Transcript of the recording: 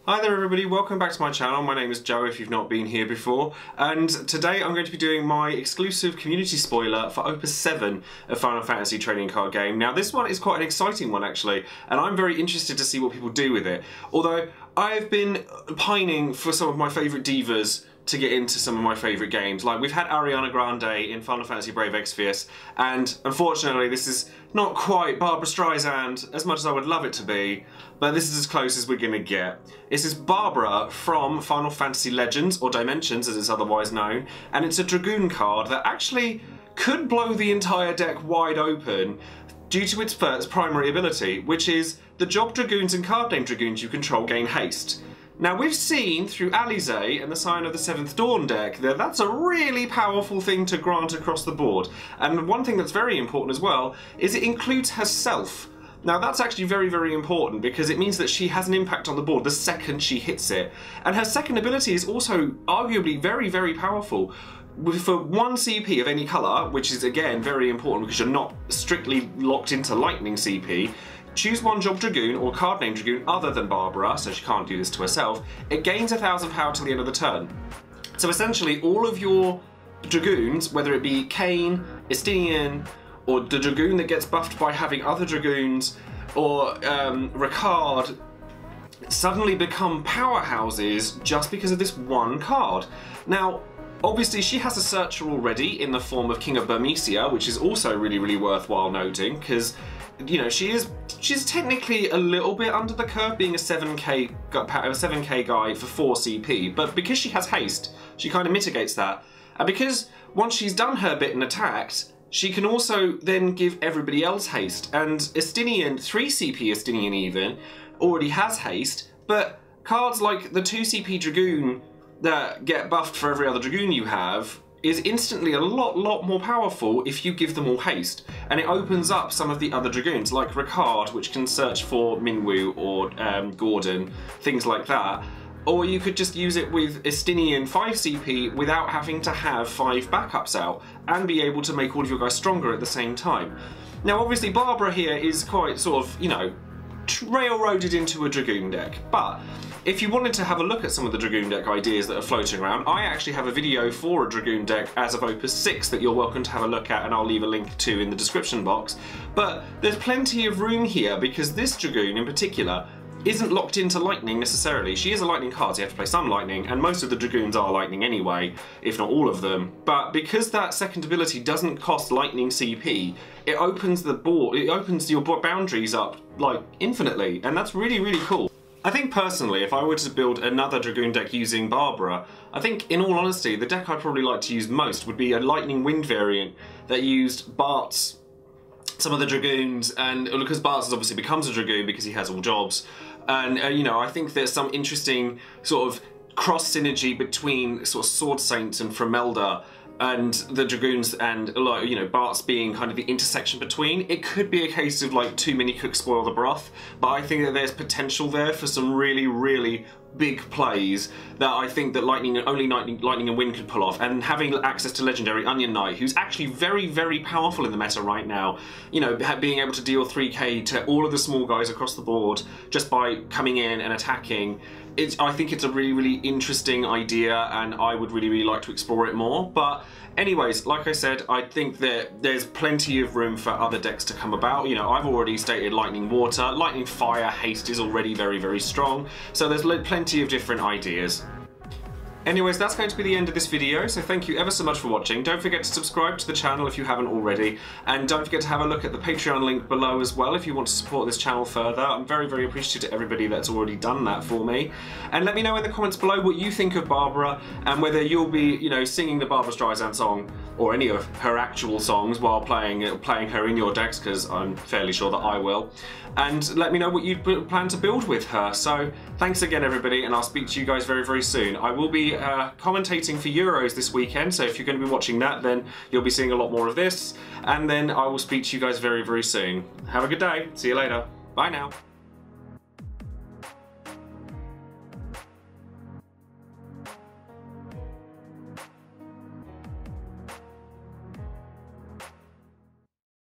Hi there everybody, welcome back to my channel. My name is Joe if you've not been here before, and today I'm going to be doing my exclusive community spoiler for Opus VII, a Final Fantasy trading card game. Now this one is quite an exciting one actually, and I'm very interested to see what people do with it. Although I've been pining for some of my favourite divas to get into some of my favourite games. Like, we've had Ariana Grande in Final Fantasy Brave Exvius, and unfortunately this is not quite Barbra Streisand as much as I would love it to be, but this is as close as we're going to get. This is Barbara from Final Fantasy Legends, or Dimensions as it's otherwise known, and it's a Dragoon card that actually could blow the entire deck wide open due to its first primary ability, which is the job Dragoons and card name Dragoons you control gain haste. Now we've seen through Alize and the Sign of the Seventh Dawn deck that that's a really powerful thing to grant across the board. And one thing that's very important as well is it includes herself. Now that's actually very, very important because it means that she has an impact on the board the second she hits it. And her second ability is also arguably very, very powerful. For 1 CP of any colour, which is again very important because you're not strictly locked into lightning CP, choose one job Dragoon or card name Dragoon other than Barbara, so she can't do this to herself. It gains 1,000 power till the end of the turn. So essentially all of your Dragoons, whether it be Kain, Estinian, or the Dragoon that gets buffed by having other Dragoons, or Ricard, suddenly become powerhouses just because of this one card. Now, obviously she has a searcher already in the form of King of Burmecia, which is also really, really worthwhile noting, because you know, she's technically a little bit under the curve being a 7k guy for 4 CP, but because she has haste, she kind of mitigates that. And because once she's done her bit and attacked, she can also then give everybody else haste. And Estinian, 3 CP Estinian even, already has haste, but cards like the 2 CP Dragoon that get buffed for every other Dragoon you have is instantly a lot more powerful if you give them all haste. And it opens up some of the other Dragoons, like Ricard, which can search for Minwu or Gordon, things like that. Or you could just use it with Estinian 5 CP without having to have 5 backups out, and be able to make all of your guys stronger at the same time. Now obviously Barbara here is quite sort of, you know, railroaded into a Dragoon deck, but if you wanted to have a look at some of the Dragoon deck ideas that are floating around, I actually have a video for a Dragoon deck as of Opus VI that you're welcome to have a look at, and I'll leave a link to in the description box. But there's plenty of room here because this Dragoon in particular isn't locked into lightning necessarily. She is a lightning card, so you have to play some lightning, and most of the Dragoons are lightning anyway, if not all of them. But because that second ability doesn't cost lightning CP, it opens the board, it opens your boundaries up like infinitely, and that's really, really cool. I think personally, if I were to build another Dragoon deck using Barbara, I think in all honesty, the deck I'd probably like to use most would be a Lightning Wind variant that used Bart's, some of the Dragoons, and because Bart's obviously becomes a Dragoon because he has all jobs. And you know, I think there's some interesting sort of cross synergy between sort of Sword Saints and Fremelda and the Dragoons, and like, you know, Bart's being kind of the intersection between. It could be a case of like too many cooks spoil the broth, but I think that there's potential there for some really, really big plays that I think that Lightning and Wind could pull off, and having access to legendary Onion Knight, who's actually very, very powerful in the meta right now, you know, being able to deal 3k to all of the small guys across the board just by coming in and attacking. I think it's a really, really interesting idea, and I would really, really like to explore it more. But anyways, like I said, I think that there's plenty of room for other decks to come about. You know, I've already stated Lightning Water, Lightning Fire, Haste is already very, very strong, so there's plenty of different ideas. Anyways, that's going to be the end of this video, so thank you ever so much for watching. Don't forget to subscribe to the channel if you haven't already, and don't forget to have a look at the Patreon link below as well if you want to support this channel further. I'm very, very appreciative to everybody that's already done that for me. And let me know in the comments below what you think of Barbara, and whether you'll be, you know, singing the Barbra Streisand song, or any of her actual songs while playing her in your decks, because I'm fairly sure that I will. And let me know what you plan to build with her. So thanks again everybody, and I'll speak to you guys very, very soon. I will be commentating for Euros this weekend, so if you're going to be watching that, then you'll be seeing a lot more of this, and then I will speak to you guys very, very soon. Have a good day. See you later. Bye now.